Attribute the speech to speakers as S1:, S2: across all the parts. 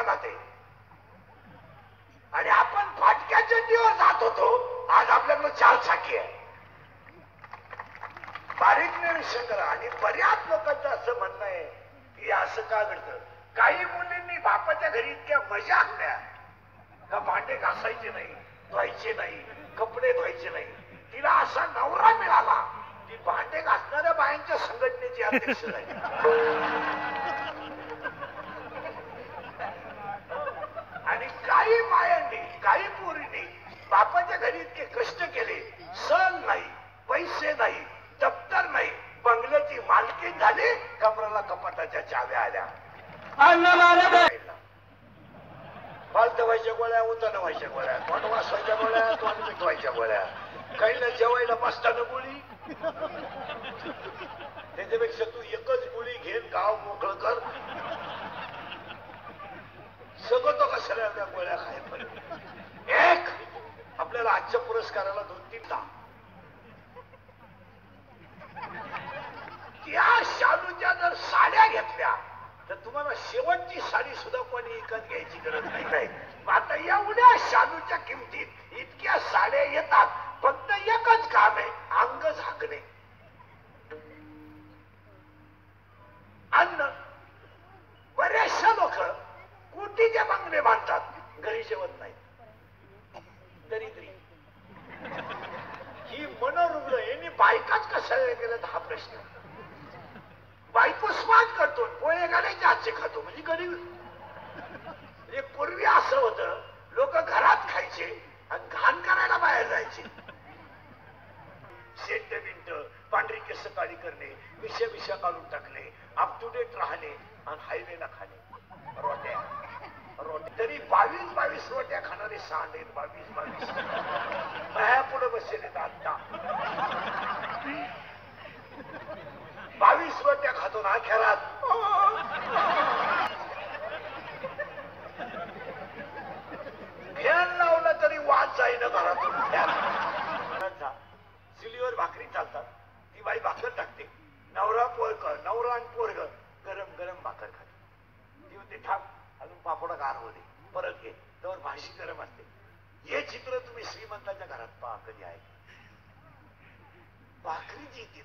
S1: मैदानात आहे आणि आपण फाटक्या चड्डीवर जात होतो. आज आपल्याकडे 4 चाकी आहे. बारीक निरीक्षण करा. आणि बऱ्याच लोकांचं असं म्हणणं आहे की असं का घडतं. काही मुलींनी बापाच्या घरी इतक्या मजा आणल्या का भांडे घासायचे नाही, धुवायचे नाही, कपडे धुवायचे नाही. तिला असा नवरा मिळाला की भांडे घासणाऱ्या बायांच्या संघटनेची अध्यक्ष झाली. आणि काही बायांनी, काही पोरींनी बापाच्या घरी इतके कष्ट केले, सण नाही, पैसे नाही, दप्तर नाही, बंगल्याची मालकी झाली, कमराला कपाटाच्या चाव्या आल्या. फालत व्हायच्या गोळ्या, उताना व्हायच्या गोळ्या, तोंड वाचवायच्या गोळ्या, तोंड मिटवायच्या गोळ्या, काहीला जेवायला बसताना गोळी. त्याच्यापेक्षा तू एकच गोळी घेऊन गाव मोकळं कर. सगळं तो कशाला त्या गोळ्या खायपर्यंत. एक आपल्याला आजच्या पुरस्काराला 2-3 दा त्या शालूच्या जर साड्या घेतल्या तर तुम्हाला शेवटची साडी सुद्धा कोणी विकत घ्यायची गरज नाही. आता एवढ्या शालूच्या किमतीत इतक्या साड्या येतात. फक्त एकच काम आहे, अंग झाकणे. अन्न. बरेचशे लोक कोटीचे बंगले बांधतात, घरी जेवत नाही. दरिद्री ही मनोरुग्ण. यांनी बायकाच कशाला केलं हा प्रश्न. बायको स्मार्ट करतो, पोळे घालायचे हातचे खातो, म्हणजे गरीब. म्हणजे पूर्वी असं होतं, लोक घरात खायचे आणि घाण करायला बाहेर जायचे. सेंट बिंट, पांढरी केस काळी करणे, विषय काढून टाकणे, अप टू डेट राहणे आणि हायवेला खाणे. रोट्या तरी 22 रोट्या खाणारे सांड आहेत. 22 बाया पुढे बसले आता 22 रोट्या खातो ना खेळात. फॅन लावला तरी वाद जाईना घरातून. चुलीवर भाकरी चालतात, ती बाई भाकर टाकते. नवरा आणि पोरग गरम गरम भाकर खाते. ती म्हणते थांब अजून पापड गार होते, परत घे, तर भाजी गरम असते. हे चित्र तुम्ही श्रीमंताच्या घरात पहा. कधी आहे भाकरी जी ती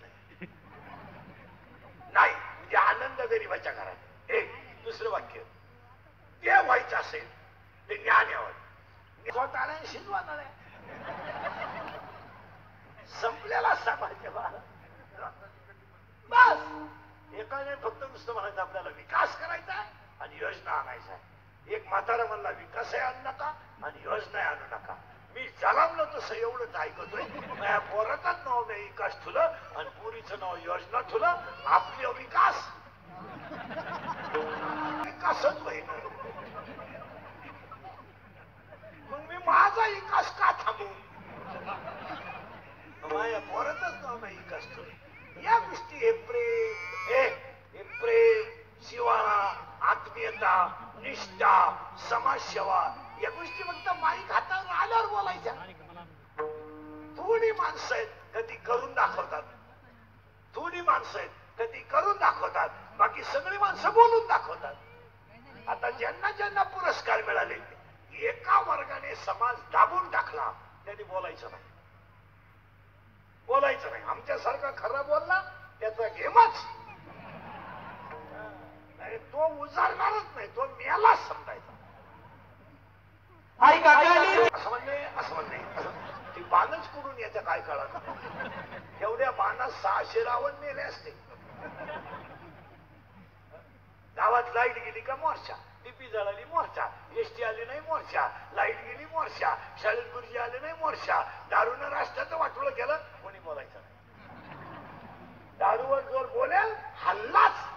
S1: नाही. म्हणजे आनंद गरीबाच्या घरात. एक दुसरं वाक्य ते व्हायचं असेल ते ज्ञान यावं. स्वतःला शिजवाणार आहे. संपलेला समाज बस. एकाने फक्त नुसतं म्हणायचं आपल्याला विकास करायचा आणि योजना आणायचा. एक म्हातारा म्हणला विकास आणू नका आणि योजना आणू नका. मी जलामलो तसं एवढंच ऐकतोय. माझ्या पोराचं नाव मी विकास ठुलं आणि पुरीचं नाव योजना ठुलं. आपली विकास विकासच होईन. मग मी माझा विकास का थांबू. माझ्या पोराचंच नाव मी विकास ठुलं. या गोष्टी हे प्रेम, शिवाळा, आत्मीयता, निष्ठा, समाजसेवा या गोष्टी फक्त माईक हातावर आल्यावर बोलायच्या. थोडी माणसं आहेत कधी करून दाखवतात, थोडी माणसं आहेत कधी करून दाखवतात, बाकी सगळी माणसं बोलून दाखवतात. आता ज्यांना ज्यांना पुरस्कार मिळाले एका वर्गाने समाज दाबून टाकला, त्यांनी बोलायचं नाही. बोलायचं नाही. आमच्यासारखा खरं बोलला त्याचा गेमच. तो उजाडणारच नाही, तो मेला समजायचा. असं म्हणणे ती बाणच करून याच्या काय काळात. एवढ्या बाणात 600 रावण मेले असते. गावात लाईट गेली का मोर्चा, डीपी जळाली मोर्चा, एसटी आली नाही मोर्चा, लाईट गेली मोर्चा, शाळेत गुरुजी आले नाही मोर्चा. दारूनं राष्ट्राचं वाटोळं केलं, कोणी बोलायचं नाही. दारूवर जोर बोलेल हल्लाच.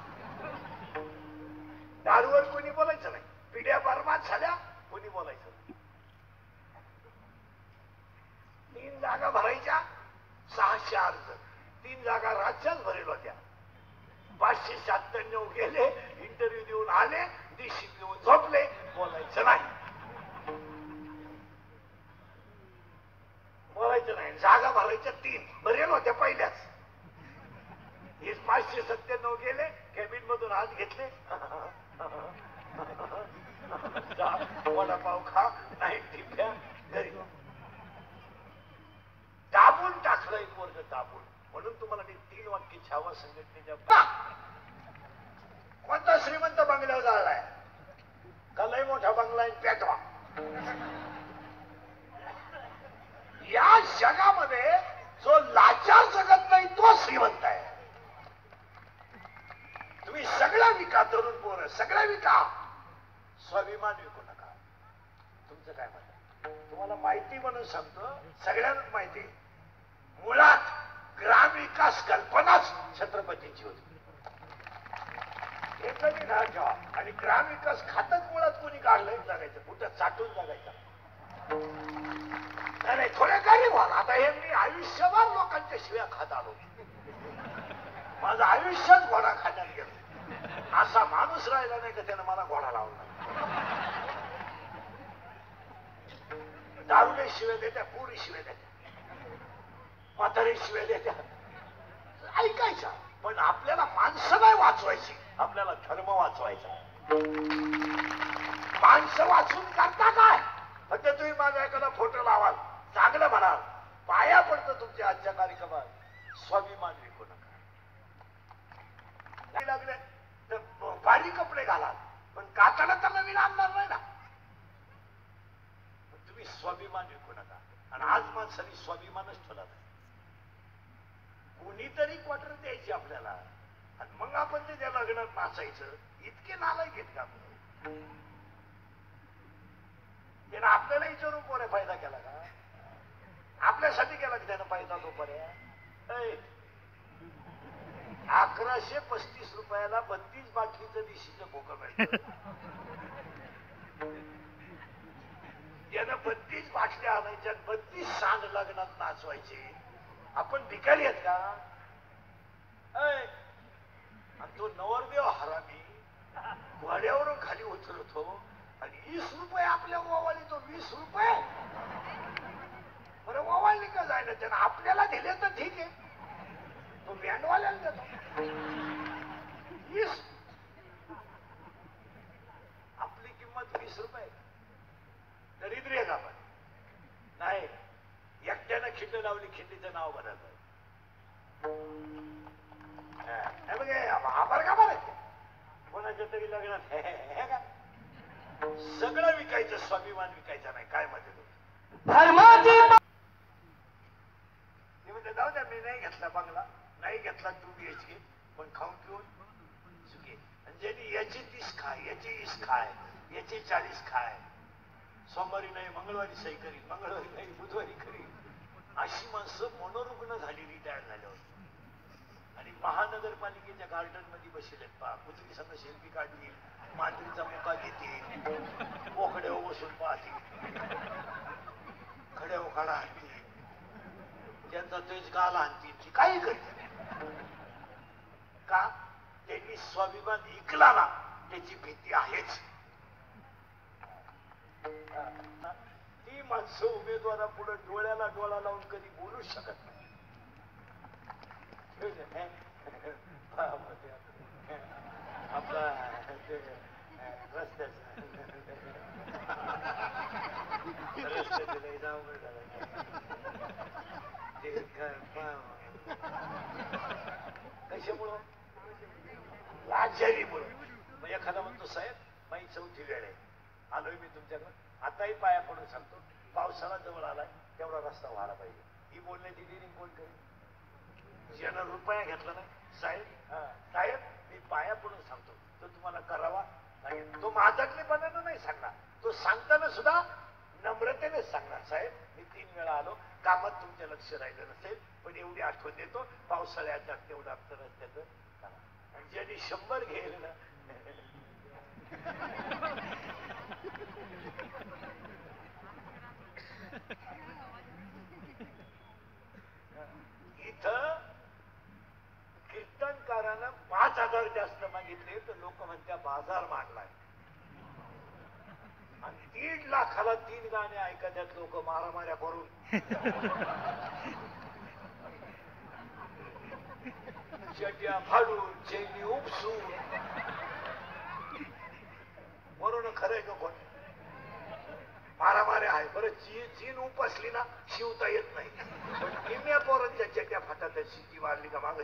S1: दारूवर कोणी बोलायचं नाही. पिढ्या बरबाद झाल्या, कोणी बोलायचं नाही. 3 जागा भरायच्या, 600 अर्ज. 3 जागा राज्यात भरेल होत्या. 597 गेले, इंटरव्ह्यू देऊन आले, दिशी देऊन झोपले. बोलायचं नाही. बोलायचं नाही. जागा भरायच्या 3 भरेल होत्या पहिल्याच. 597 गेले, कॅबिन मधून हात घेतले. वडापाव खा, नाही टिप्या घरी. दाबून टाकलं एक वर्ग, दाबून. म्हणून तुम्हाला मी 3 वाक्य छावा संघटनेच्या कोणता श्रीमंत बंगल्यावर झालाय का लय मोठा बंगला आहे पेटवा. या जगामध्ये जो लाचार जगत नाही तो श्रीमंत आहे. तुम्ही सगळ्या विका, तरुण पोरं सगळ्या विका, स्वाभिमान विकू नका. तुमचं काय मत आहे? तुम्हाला माहिती म्हणून सांगतो, सगळ्यांनाच माहिती. मुळात ग्रामविकास कल्पनाच छत्रपतींची होती. एकही ना जॉब आणि ग्रामविकास खातच मुळात कोणी काढलंय जगायचं, कुठं चाटून जगायचं. नाही थोडे गरीब व्हा. आता हे मी आयुष्यभर लोकांच्या शिव्या खात आलो. माझं आयुष्यच घोडा खाण्यात गेलं. असा माणूस राहिला नाही का त्यानं मला घोडा लावला. दारुले शिव्या देत्या, पुरी शिव्या देत्या, म्हातारी शिव्या देत्या. ऐकायचा, पण आपल्याला माणसं नाही वाचवायची, आपल्याला धर्म वाचवायचा. माणसं वाचून करता काय? फक्त तुम्ही माझा एखादा फोटो लावाल, चांगलं म्हणाल, पाया पडतं तुमच्या आजच्या कार्यक्रमात. स्वाभिमान विकू नका. लागले तर भारी कपडे घालाल, पण काचाला तर नवीन आणणार नाही ना. तुम्ही स्वाभिमान विकू नका. आणि आज माणसाने स्वाभिमानच ठेवला नाही. कोणीतरी क्वार्टर द्यायची आपल्याला आणि मग आपण ते त्या लग्नात नाचायचं. इतके नालायक घेत का? त्यानं आपल्याला विचारून पोरे फायदा केला का? आपल्यासाठी केला की त्यानं फायदा तो पर्या. 1135 रुपयाला 32 बाटलीचं दिशीचं खोकं मिळतं. त्यानं 32 बाटल्या आणायच्या, 32 सांड लग्नात नाचवायचे. आपण भिकारी आहेत का? आणि तो नवरदेव हरामी घोड्यावरून खाली उतरतो आणि 20 रुपये आपल्या ओवाळी, तो 20 रुपये बरं ओवाळली का जायला? त्यानं आपल्याला दिले तर ठीक आहे, तो बँडवाल्याला देतो 20. आपली किंमत 20 रुपये. दरिद्री आहे का आपण? नाही. एकट्यानं खिंड लावली, खिंडीचं नाव बदललं. आभार का बरं कोणाच्या तरी लग्नात हे का सगळं विकायचं, स्वाभिमान विकायचा नाही. काय मध्ये जाऊ द्या, मी नाही घेतला बंगला, नाही घेतला 2 BHK, पण खाऊन पिऊन चुके. आणि ज्यांनी याची 30 खाय, याची 20 खाय, याची 40 खाय, सोमवारी नाही मंगळवारी सही करील, मंगळवारी नाही बुधवारी करील, अशी माणसं मनोरुग्ण झाली रिटायर झाल्यावर. आणि महानगरपालिकेच्या गार्डन मध्ये बसलेत पहा. कुत्री संघ सेल्फी काढतील, मांजरीचा मुका घेतील, पोकड्यावर बसून पाहतील, खड्या उखाडा आणतील, त्यांचा तेज गाला आणतील, काही करतील. का? त्यांनी स्वाभिमान विकला ना, त्याची भीती आहेच. ती माणसं उमेदवारा पुढे डोळ्याला डोळा लावून कधी बोलू शकत नाही. आपला रस्त्याचे जाऊ कशामुळं? लाचारीमुळं. मग एखादा म्हणतो साहेब माझी 4थी वेळ आहे, आलोय मी तुमच्याकडे, आताही पाया पडून सांगतो, पावसाळा जवळ आलाय, तेवढा रस्ता व्हायला पाहिजे. ही बोलण्याची डिरिंग कोण करेल? ज्यानं रुपया घेतला नाही, साहेब मी पाया पडून सांगतो, तो तुम्हाला करावा लागेल. तो माझाकलेपणानं नाही सांगणार, तो सांगताना सुद्धा नम्रतेनेच सांगणार. साहेब मी 3 वेळा आलो, कामात तुमच्या लक्ष राहिलं नसेल, पण एवढी आठवण देतो, पावसाळ्यात तेवढं आपलं रस्त्याचं करा. आणि ज्यांनी 100 घेईल ना, इथं कीर्तनकारानं 5,000 जास्त मागितले तर लोक म्हणत्या बाजार मांडलाय. आणि 1.5 लाखाला 3 गाणे ऐकत्यात लोक मारामाऱ्या करून. चड्या फाडून, चैनी उपसून. वरून खरंय का कोण? आहे बरं. चीन उपसली ना शिवता येत नाही. पण निम्या पोरांच्या चेट्या फाटात शिटी मारली का माग